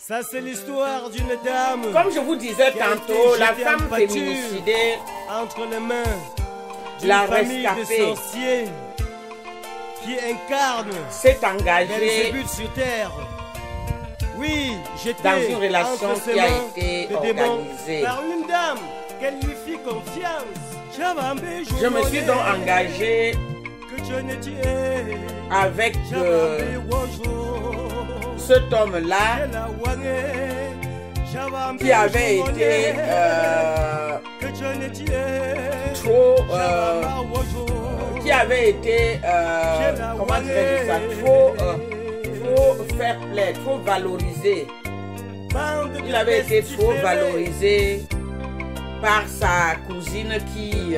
Ça, c'est l'histoire d'une dame. Comme je vous disais tantôt, la femme féminicidée, entre les mains la famille de rescapée, sorciers qui incarne s'est engagée Belzébuth sur terre. Oui, j'étais dans une relation entre ses qui a mains été de démon organisée. par une dame qu'elle lui fit confiance. Je me suis donc engagé avec cet homme-là qui avait été comment dirais-je ça, trop fair play, trop valorisé. Il avait été trop valorisé par sa cousine qui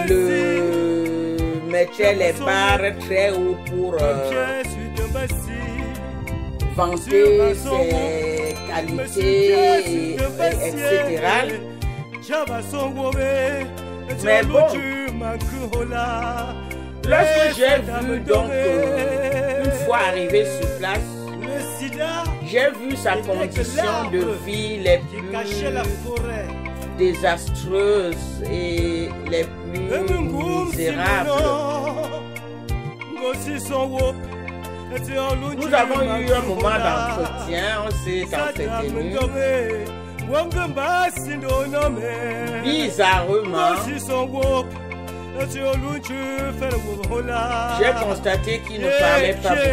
le mettait les barres très haut pour vanter ses qualités, etc. Mais bon, lorsque j'ai vu donc une fois arrivé sur place, j'ai vu sa condition de vie les plus désastreuses et les plus misérables. Nous avons eu un moment d'entretien, on s'est entretenu. Bizarrement, j'ai constaté qu'il ne parlait pas beaucoup.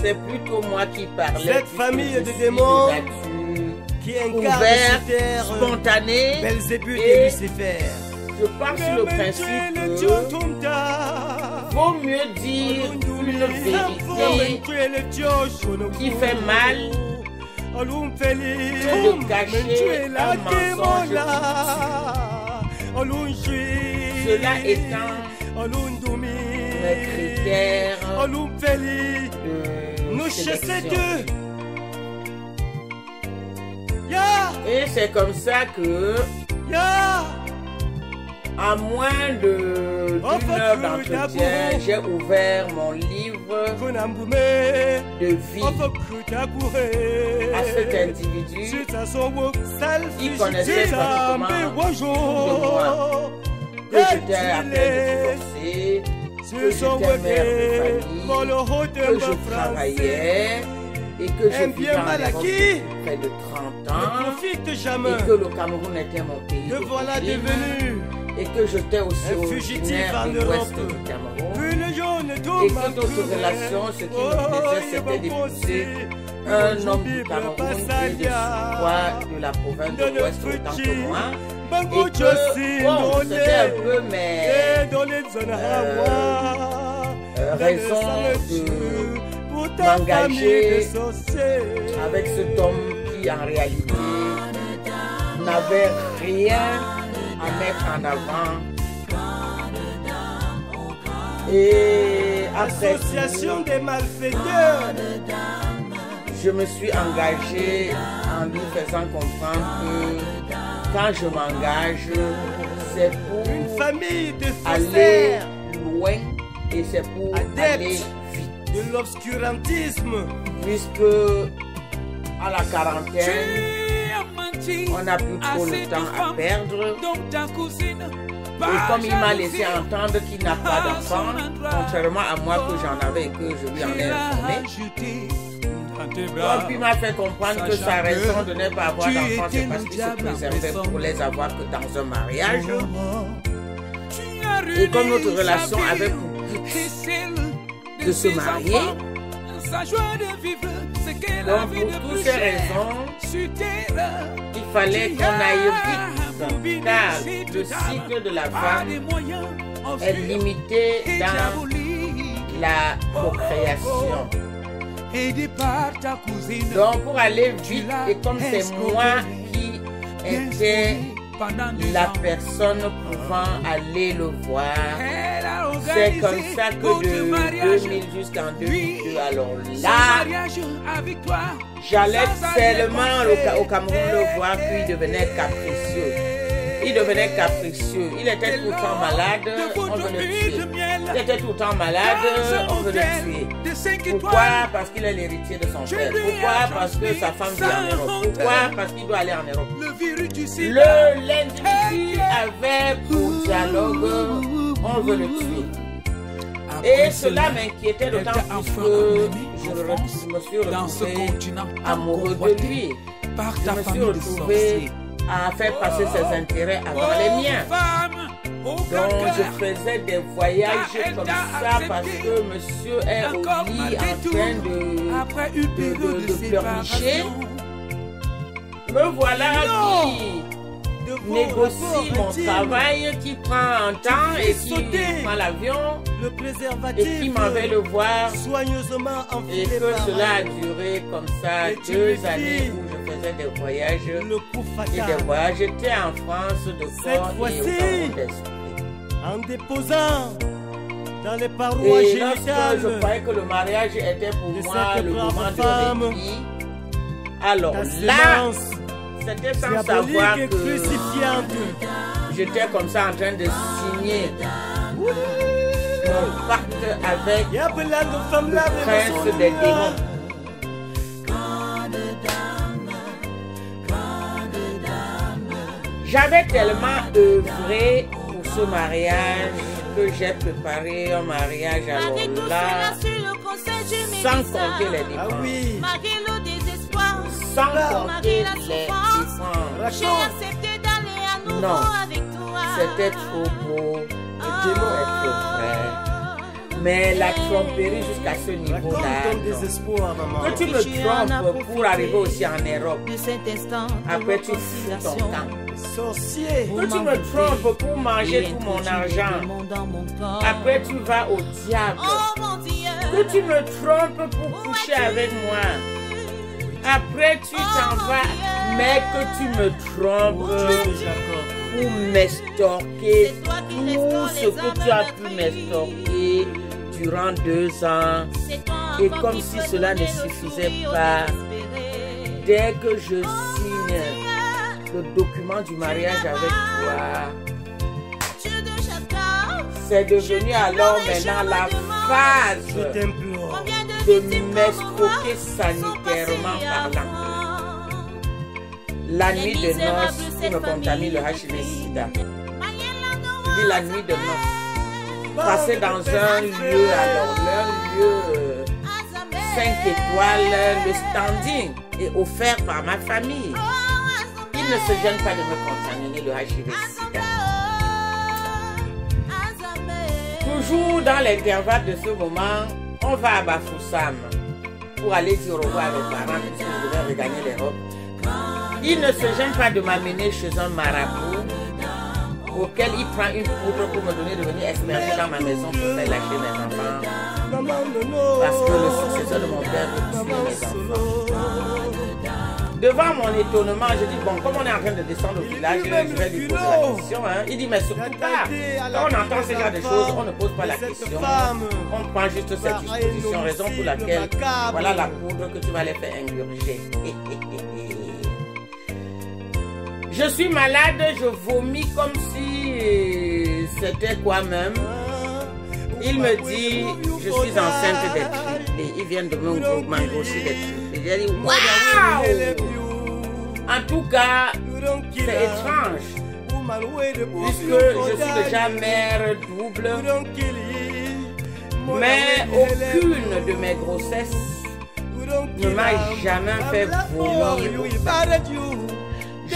C'est plutôt moi qui parlais. Cette famille de démons qui incarne sur terre spontanée Belzébuth et Lucifer. Je pars sur le principe que vaut mieux dire une vérité qui fait mal que de cacher un mensonge. Cela étant mes critères de sélection. Et c'est comme ça que, à moins d'une heure d'entretien, j'ai ouvert mon livre de vie à cet individu qui connaissait pratiquement tout de moi, que j'étais à peine divorcée, que j'étais mère de famille, que je travaillais et que je vivais en Europe depuis près de 30 ans et que le Cameroun était mon pays d'origine et que j'étais aussi originaire de l'ouest du Cameroun et que notre relation, ce qui nous plaisait, c'était d'épouser un homme du Cameroun et de surcroît de la province de l'ouest autant que moi et que, bon, c'était un peu mes raisons de m'engager avec cet homme qui en réalité n'avait rien à mettre en avant. Et association des malfaiteurs, je me suis engagé en lui faisant comprendre que quand je m'engage, c'est pour une famille de aller loin et c'est pour aller vite. De l'obscurantisme, puisque à la quarantaine, on n'a plus trop le temps à perdre. Et comme il m'a laissé entendre qu'il n'a pas d'enfant, contrairement à moi que j'en avais et que je lui en ai informé, donc il m'a fait comprendre que sa raison de ne pas avoir d'enfant, c'est parce qu'il se préservait pour les avoir que dans un mariage. Et comme notre relation avait pour but de se marier, donc pour toutes ces raisons, il fallait qu'on aille vite, car le cycle de la femme est limité dans la procréation. Donc pour aller vite, et comme c'est moi qui étais la personne pouvant aller le voir, c'est comme ça que de 2000 jusqu'en 2002, alors là, j'allais seulement au Cameroun le voir, puis il devenait capricieux. Il devenait capricieux. Il était tout le temps malade, on veut le tuer. Il était tout le temps malade, on veut le tuer. Pourquoi? Parce qu'il est l'héritier de son père. Pourquoi? Parce que sa femme vit en Europe. Pourquoi? Parce qu'il doit aller en Europe. L'individu avait pour dialogue, on veut le tuer. Et cela m'inquiétait d'autant plus que je me suis retrouvé amoureux de lui. Je me suis retrouvé à faire passer ses intérêts avant les miens. Donc je faisais des voyages comme ça parce que monsieur est au lit en train de pleurnicher. Me voilà qui négocie mon travail, qui prend un temps et qui prend l'avion et qui m'en va le voir. Et que cela a duré comme ça 2 années où je faisais des voyages et des voyages. J'étais en France de corps et au Cameroun d'esprit. En déposant dans les parois génitales, je croyais que le mariage était pour moi le moment de répit. Alors là, c'était sans savoir que j'étais comme ça en train de signer mon pacte avec le prince des démons. J'avais tellement œuvré pour ce mariage que j'ai préparé un mariage alors là, sans compter les dépenses. Sans compter les dépenses. Non, c'était trop beau, c'était trop vrai. Mais la tromperie jusqu'à ce niveau-là, que tu me trompes pour arriver aussi en Europe, après tu fous ton camp. Que tu me trompes pour manger tout mon argent, après tu vas au diable. Que tu me trompes pour coucher avec moi, après tu t'en vas, mais que tu me trompes pour m'estorquer tout ce que tu as pu m'estorquer durant 2 ans. Et comme si cela ne suffisait pas, dès que je signe le document du mariage avec toi, c'est devenu alors maintenant la phase de m'escroquer sanitairement parlant. La nuit de noces qui me contamine le HIV-Sida. Je dis la nuit de noces. Passer dans un lieu, alors un lieu 5 étoiles, le standing est offert par ma famille. Ils ne se gênent pas de me contaminer le HIV-Sida. Toujours dans l'intervalle de ce moment, on va à Bafoussam pour aller dire au revoir à mes parents puisque je devais regagner l'Europe. Il ne se gêne pas de m'amener chez un marabout auquel il prend une poudre pour me donner de venir expérimenter dans ma maison pour faire lâcher mes enfants. Parce que le successeur de mon père veut tuer mes enfants. Devant mon étonnement, je dis, bon, comme on est en train de descendre au village, je vais lui poser la question. Hein. Il dit, mais surtout pas. Quand on entend ce genre de choses, on ne pose pas la question. On prend juste cette disposition, raison pour laquelle, voilà la poudre que tu vas les faire ingurger. Je suis malade, je vomis comme si c'était quoi même. Il me dit, je suis enceinte des triplés. Ils viennent de m'engrossir des triplés. J'ai dit, waouh! En tout cas, c'est étrange. Puisque je suis déjà mère double. Mais aucune de mes grossesses ne m'a jamais fait vomir.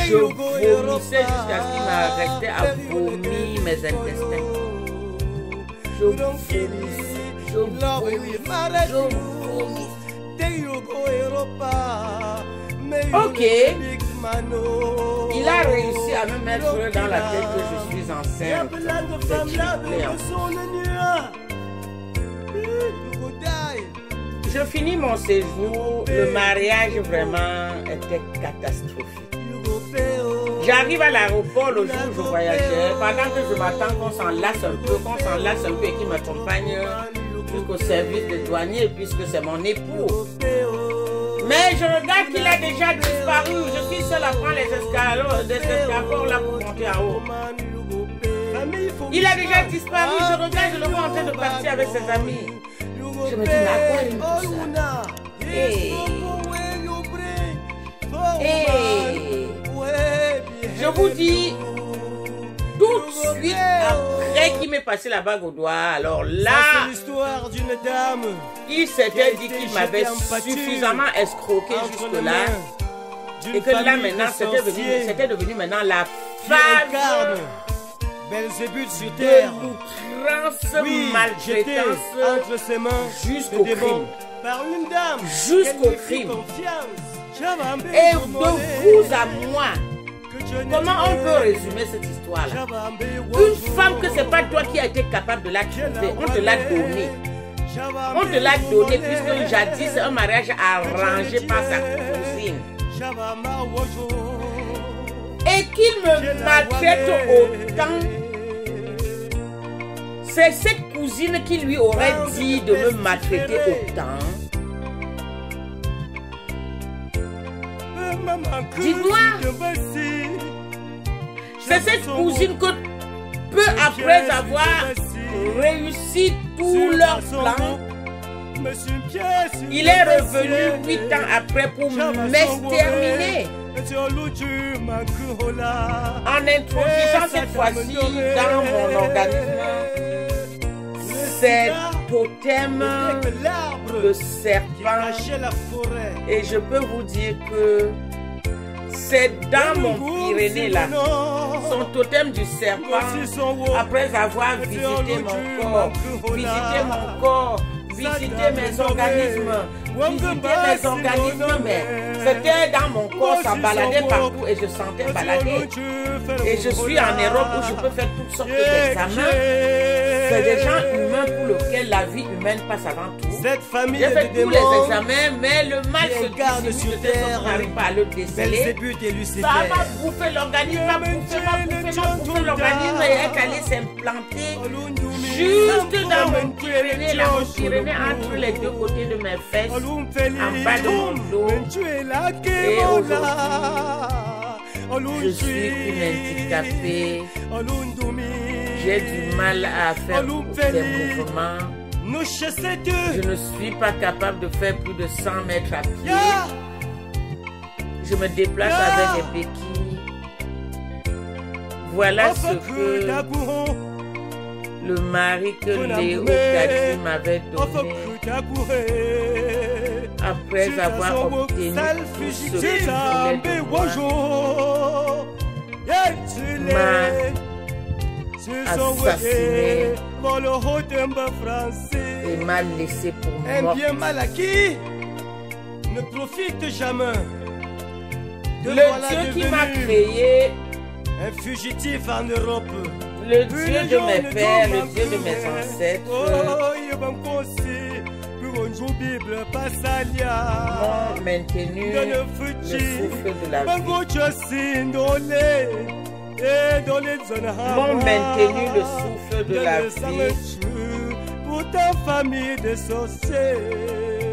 Je vomissais jusqu'à ce qu'il m'a resté à vomir mes intestins. Je vomissais. Ok. Il a réussi à me mettre dans la tête que je suis enceinte. Je finis mon séjour. Le mariage vraiment était catastrophique. J'arrive à l'aéroport le jour où je voyageais, pendant que je m'attends qu'on s'en lasse un peu, et qu'il m'accompagne jusqu'au service de douanier puisque c'est mon époux. Mais je regarde qu'il a déjà disparu. Je suis seul à prendre les escaliers là pour monter en haut. Il a déjà disparu. Je regarde, je le vois en train de partir avec ses amis. Je me dis, mais à quoi il tout ça? Je vous dis, tout de suite après qu'il m'ait passé la bague au doigt, alors là, il s'était dit qu'il m'avait suffisamment escroqué jusque-là. Et que là maintenant, c'était devenu maintenant la phase de l'outrance, maltraitance entre ses mains jusqu'au crime. Par une dame jusqu'au crime. Et de vous à moi, comment on peut résumer cette histoire-là? Une femme que c'est pas toi qui as été capable de la trouver, on te l'a donnée. On te l'a donnée puisque jadis un mariage arrangé par sa cousine. Et qu'il me maltraite autant. C'est cette cousine qui lui aurait dit de me maltraiter autant. Dis-moi, c'est cette cousine que peu après avoir réussi tout leur plan, il est revenu 8 ans après pour m'exterminer. En introduisant cette fois-ci dans mon organisme ces totems de serpent. Et je peux vous dire que c'est dans mon Pyrénées là, son totem du serpent, après avoir visité mon corps, visiter mes organismes, mais c'était dans mon corps, ça baladait partout et je sentais balader. Et je suis en Europe où je peux faire toutes sortes d'examens. C'est des gens humains pour lesquels la vie humaine passe avant tout. J'ai fait tous les examens, mais le mal se dissimule de telle sorte qu'on n'arrive pas à le déceler. Ça m'a bouffé l'organisme, m'a bouffé l'organisme et est allé s'implanter juste dans mon Pyrénées, là, mon Pyrénées entre les deux côtés de mes fesses, en bas de mon dos. Et aujourd'hui, je suis une handicapée. J'ai du mal à faire des mouvements. Je ne suis pas capable de faire plus de 100 mètres à pied. Je me déplace avec des béquilles. Voilà ce que le mari que Léo Kadi m'avait donné après avoir obtenu tout ce qu'il voulait de moi, m'a assassiné et m'a laissé pour mort. Un bien mal acquis ne profite jamais. Le Dieu qui m'a créé, un fugitif en Europe, le Dieu de mes pères, le Dieu de mes ancêtres, m'ont maintenu le souffle de la vie. M'ont maintenu le souffle de la vie.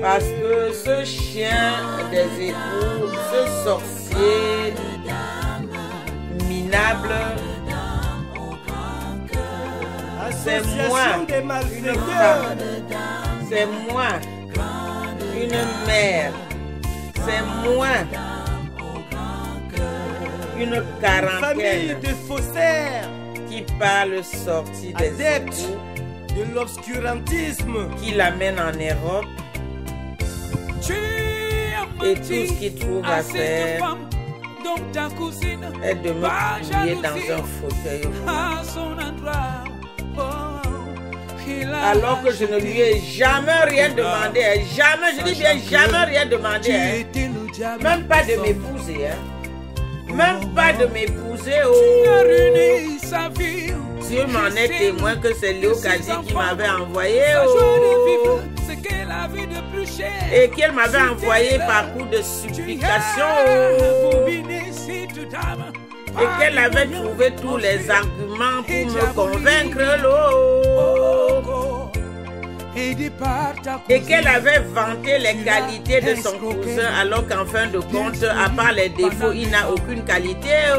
Parce que ce chien des égouts, ce sorcier minable, c'est moi, une femme, c'est moi, une mère, c'est moi, une quarantaine qui parle sortie des égouts, de l'obscurantisme, qui l'amène en Europe, et tout ce qu'il trouve à faire est de me plier dans un fauteuil alors que je ne lui ai jamais rien demandé, jamais, je dis bien jamais rien demandé, même pas de m'épouser, même pas de m'épouser. Dieu m'en est témoin que c'est Léo Kadi qui m'avait envoyé et qu'elle m'avait envoyé par coup de supplication et qu'elle avait trouvé tous les arguments pour me convaincre et qu'elle avait vanté les qualités de son cousin alors qu'en fin de compte, à part les défauts, il n'a aucune qualité.